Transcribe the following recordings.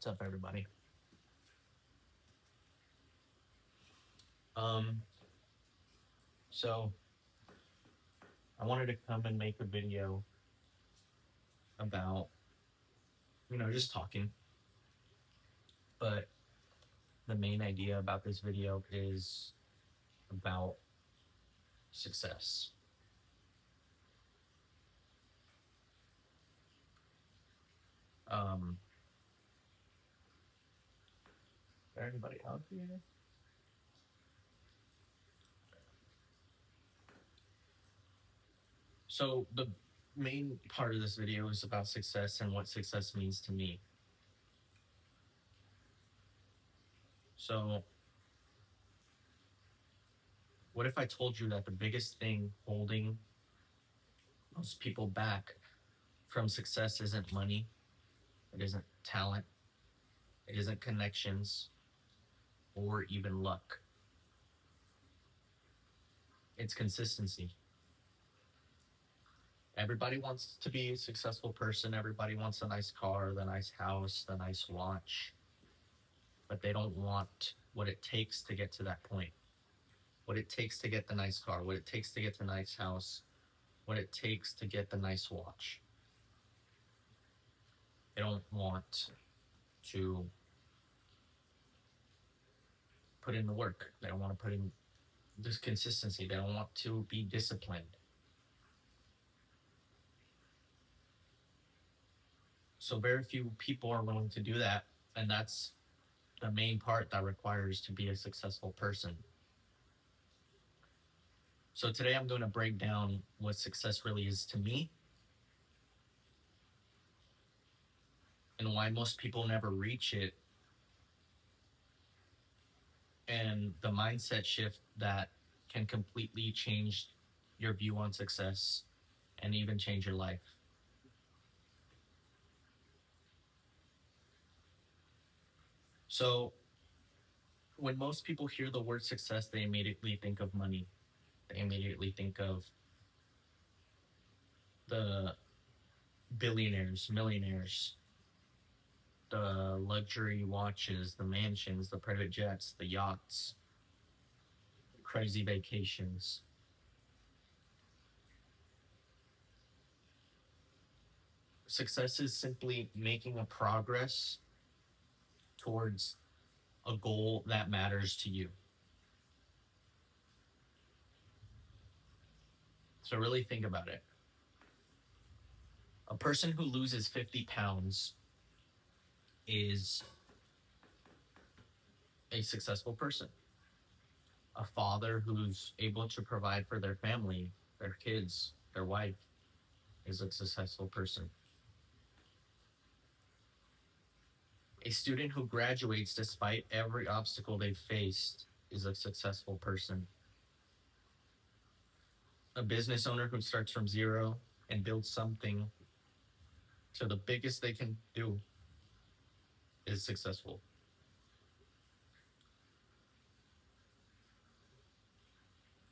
What's up, everybody? Um, so I wanted to come and make a video about, just talking. But the main idea about this video is about success. Um, is there anybody out here? So the main part of this video is about success and what success means to me. So what if I told you that the biggest thing holding most people back from success isn't money, it isn't talent, it isn't connections, or even luck. It's consistency. Everybody wants to be a successful person. Everybody wants a nice car, the nice house, the nice watch, but they don't want what it takes to get to that point. What it takes to get the nice car, what it takes to get the nice house, what it takes to get the nice watch. They don't want to put in the work. They don't want to put in this consistency. They don't want to be disciplined. So very few people are willing to do that, and that's the main part that requires to be a successful person. So today I'm going to break down what success really is to me and why most people never reach it, and the mindset shift that can completely change your view on success and even change your life. So when most people hear the word success, they immediately think of money. They immediately think of the billionaires, millionaires, the luxury watches, the mansions, the private jets, the yachts, crazy vacations. Success is simply making a progress towards a goal that matters to you. So really think about it. A person who loses 50 pounds is a successful person. A father who's able to provide for their family, their kids, their wife, is a successful person. A student who graduates despite every obstacle they've faced is a successful person. A business owner who starts from zero and builds something to the biggest they can do is successful.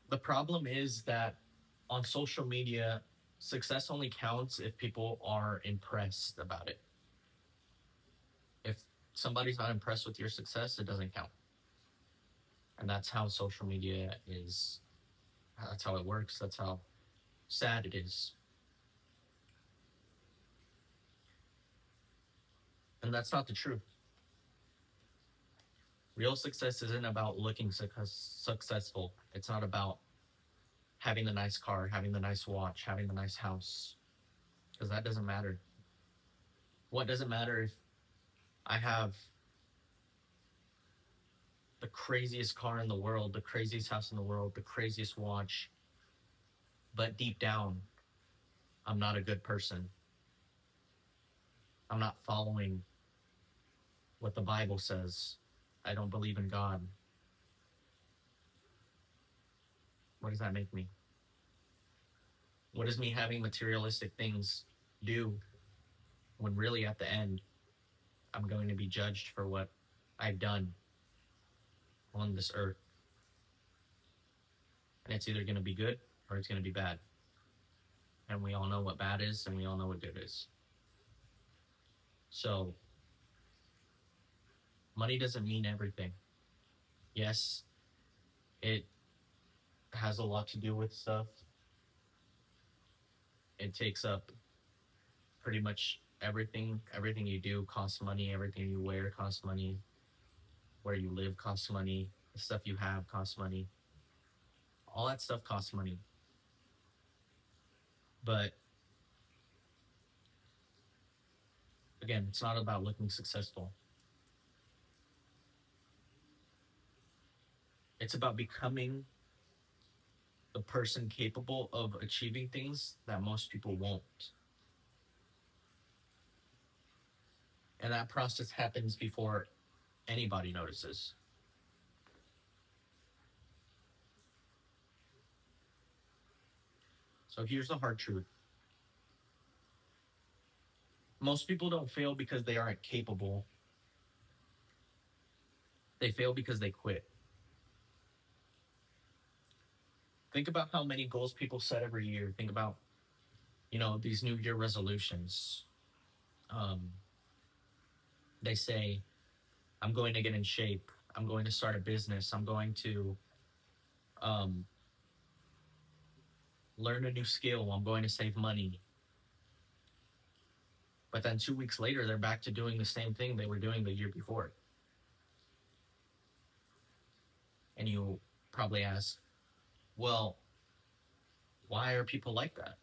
The problem is that on social media, success only counts if people are impressed about it. If somebody's not impressed with your success, it doesn't count. And that's how social media is. That's how it works. That's how sad it is. And that's not the truth. Real success isn't about looking successful. It's not about having the nice car, having the nice watch, having the nice house, because that doesn't matter. What doesn't matter if I have the craziest car in the world, the craziest house in the world, the craziest watch, but deep down, I'm not a good person. I'm not following what the Bible says. I don't believe in God. What does that make me? What does me having materialistic things do when really at the end, I'm going to be judged for what I've done on this earth? And it's either going to be good or it's going to be bad. And we all know what bad is and we all know what good is. So Money doesn't mean everything. Yes, it has a lot to do with stuff. It takes up pretty much everything. Everything you do costs money. Everything you wear costs money. Where you live costs money. The stuff you have costs money. All that stuff costs money. But again, it's not about looking successful. It's about becoming the person capable of achieving things that most people won't. And that process happens before anybody notices. So here's the hard truth. Most people don't fail because they aren't capable. They fail because they quit. Think about how many goals people set every year. Think about, these New Year resolutions. Um, they say, I'm going to get in shape. I'm going to start a business. I'm going to um, learn a new skill. I'm going to save money. But then 2 weeks later, they're back to doing the same thing they were doing the year before. And you probably ask, well, why are people like that?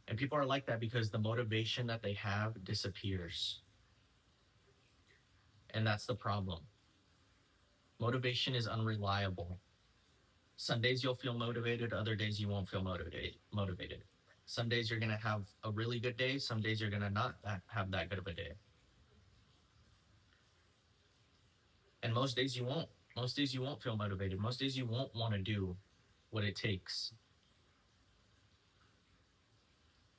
And people are like that because the motivation that they have disappears. And that's the problem. Motivation is unreliable. Some days you'll feel motivated, other days you won't feel motivated. Some days you're going to have a really good day, some days you're going to not have that good of a day. And most days you won't. Most days you won't feel motivated. Most days you won't want to do what it takes.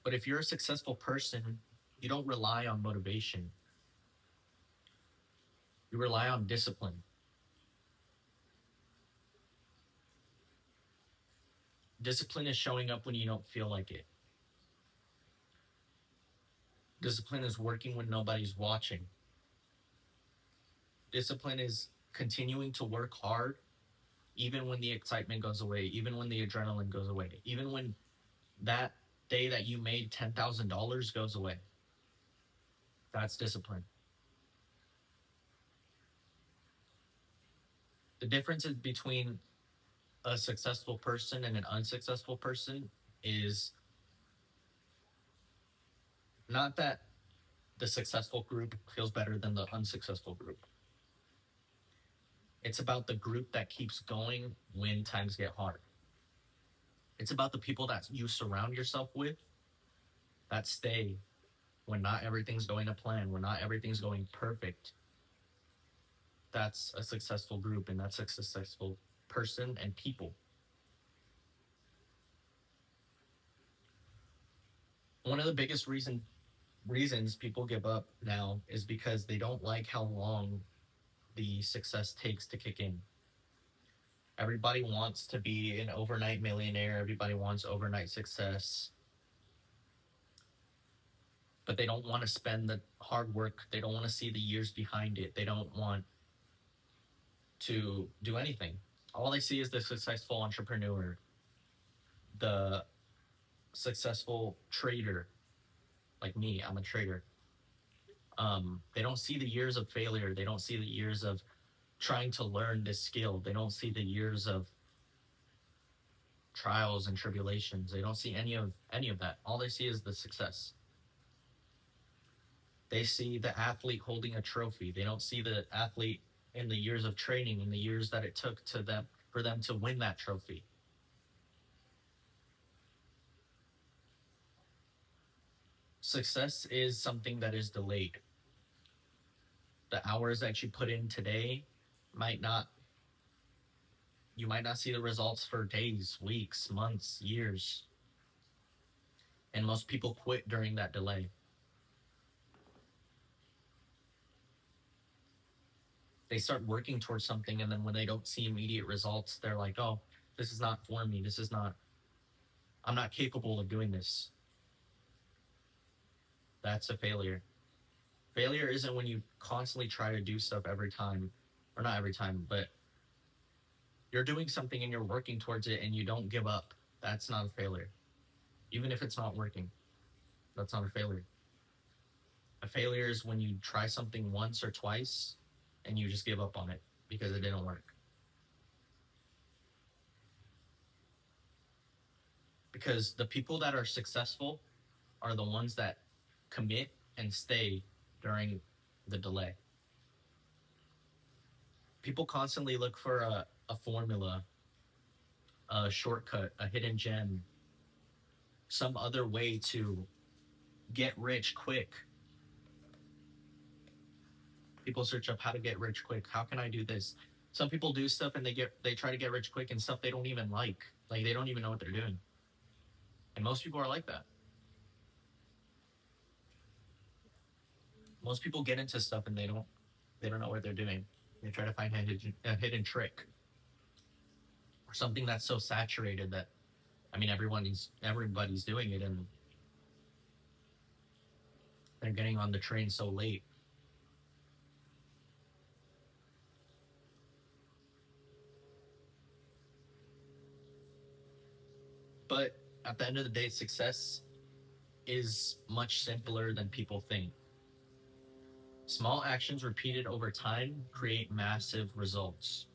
But if you're a successful person, you don't rely on motivation. You rely on discipline. Discipline is showing up when you don't feel like it. Discipline is working when nobody's watching. Discipline is continuing to work hard even when the excitement goes away, even when the adrenaline goes away, even when that day that you made $10,000 goes away. That's discipline. The difference is between a successful person and an unsuccessful person is not that the successful group feels better than the unsuccessful group. It's about the group that keeps going when times get hard. It's about the people that you surround yourself with that stay when not everything's going to plan, when not everything's going perfect. That's a successful group, and that's a successful person and people. One of the biggest reasons people give up now is because they don't like how long the success takes to kick in. Everybody wants to be an overnight millionaire. Everybody wants overnight success. But they don't want to spend the hard work. They don't want to see the years behind it. They don't want to do anything. All they see is the successful entrepreneur, the successful trader. Like me, I'm a trader. They don't see the years of failure. They don't see the years of trying to learn this skill. They don't see the years of trials and tribulations. They don't see any of that. All they see is the success. They see the athlete holding a trophy. They don't see the athlete in the years of training, in the years that it took for them to win that trophy. Success is something that is delayed. The hours that you put in today you might not see the results for days, weeks, months, years. And most people quit during that delay. They start working towards something, and then when they don't see immediate results, they're like, oh, this is not for me. I'm not capable of doing this. That's a failure. Failure isn't when you constantly try to do stuff every time, or not every time, but you're doing something and you're working towards it and you don't give up. That's not a failure. Even if it's not working, that's not a failure. A failure is when you try something once or twice and you just give up on it because it didn't work. Because the people that are successful are the ones that commit and stay during the delay. People constantly look for a formula, a shortcut, a hidden gem, some other way to get rich quick. People search up how to get rich quick. How can I do this? Some people do stuff and they try to get rich quick and stuff they don't even like. Like they don't even know what they're doing. And most people are like that. Most people get into stuff and they don't know what they're doing. They try to find a hidden trick or something that's so saturated that I mean everybody's doing it and they're getting on the train so late. But at the end of the day, success is much simpler than people think. Small actions repeated over time create massive results.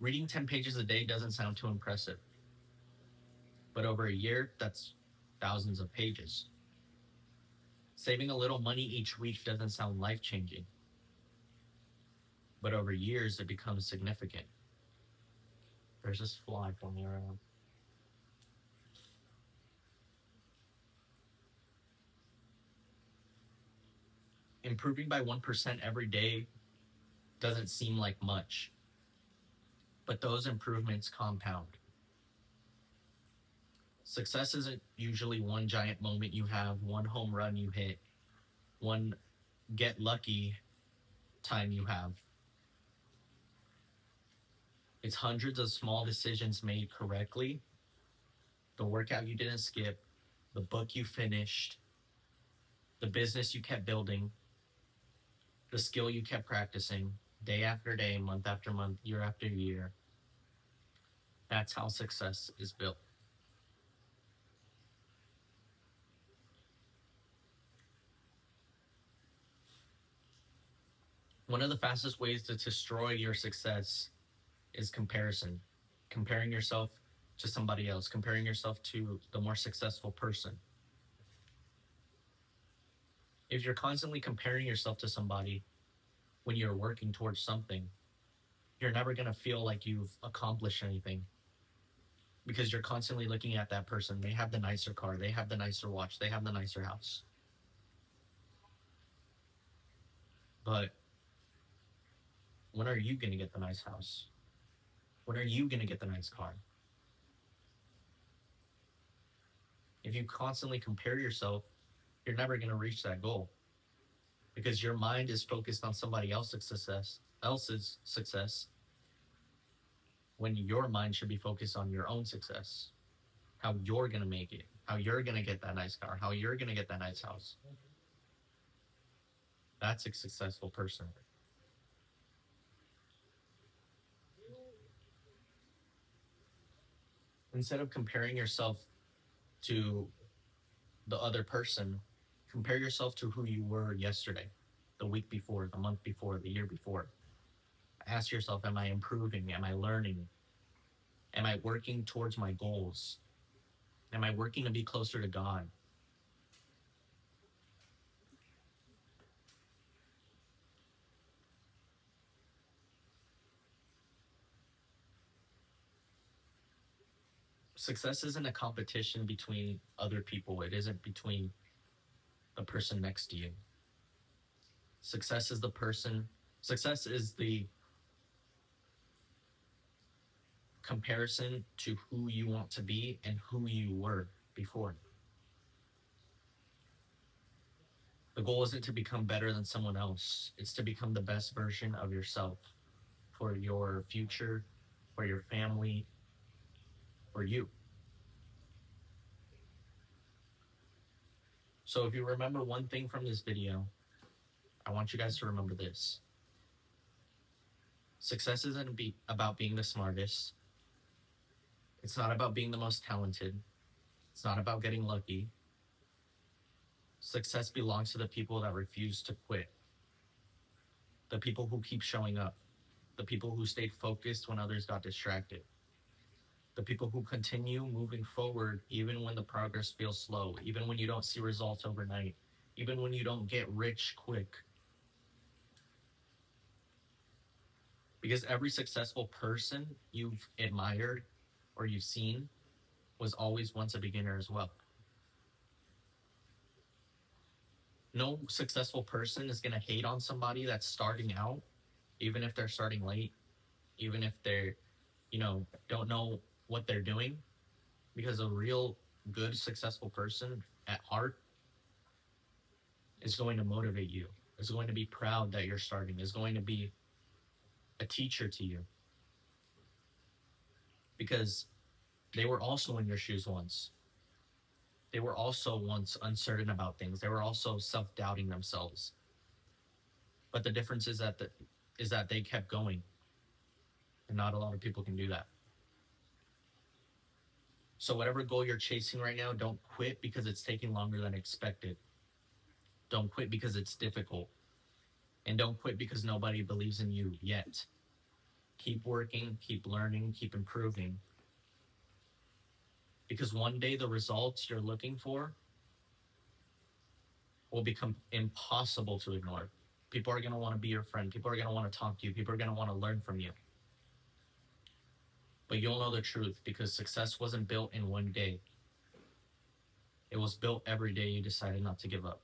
Reading 10 pages a day doesn't sound too impressive, but over a year, that's thousands of pages. Saving a little money each week doesn't sound life changing, but over years, it becomes significant. There's this fly flying around. Improving by 1% every day doesn't seem like much, but those improvements compound. Success isn't usually one giant moment you have, one home run you hit, one get lucky time you have. It's hundreds of small decisions made correctly, the workout you didn't skip, the book you finished, the business you kept building, the skill you kept practicing day after day, month after month, year after year. That's how success is built. One of the fastest ways to destroy your success is comparison. Comparing yourself to somebody else, comparing yourself to the more successful person. If you're constantly comparing yourself to somebody when you're working towards something, you're never going to feel like you've accomplished anything because you're constantly looking at that person. They have the nicer car, they have the nicer watch, they have the nicer house. But when are you going to get the nice house? When are you going to get the nice car? If you constantly compare yourself, you're never going to reach that goal because your mind is focused on somebody else's success when your mind should be focused on your own success, how you're going to make it, how you're going to get that nice car, how you're going to get that nice house. That's a successful person. Instead of comparing yourself to the other person, compare yourself to who you were yesterday, the week before, the month before, the year before. Ask yourself, am I improving? Am I learning? Am I working towards my goals? Am I working to be closer to God? Success isn't a competition between other people. It isn't between the person next to you. Success is the comparison to who you want to be and who you were before. The goal isn't to become better than someone else. It's to become the best version of yourself for your future, for your family, for you. So if you remember one thing from this video, I want you guys to remember this. Success isn't about being the smartest. It's not about being the most talented. It's not about getting lucky. Success belongs to the people that refuse to quit. The people who keep showing up. The people who stayed focused when others got distracted. The people who continue moving forward even when the progress feels slow, even when you don't see results overnight, even when you don't get rich quick. Because every successful person you've admired or you've seen was always once a beginner as well. No successful person is going to hate on somebody that's starting out, even if they're starting late, even if they're, don't know what they're doing. Because a real good, successful person at heart is going to motivate you, is going to be proud that you're starting, is going to be a teacher to you. Because they were also in your shoes once. They were also once uncertain about things. They were also self-doubting themselves. But the difference is that they kept going. And not a lot of people can do that. So whatever goal you're chasing right now, don't quit because it's taking longer than expected. Don't quit because it's difficult. And don't quit because nobody believes in you yet. Keep working, keep learning, keep improving. Because one day the results you're looking for will become impossible to ignore. People are going to want to be your friend. People are going to want to talk to you. People are going to want to learn from you. But you'll know the truth because success wasn't built in one day. It was built every day you decided not to give up.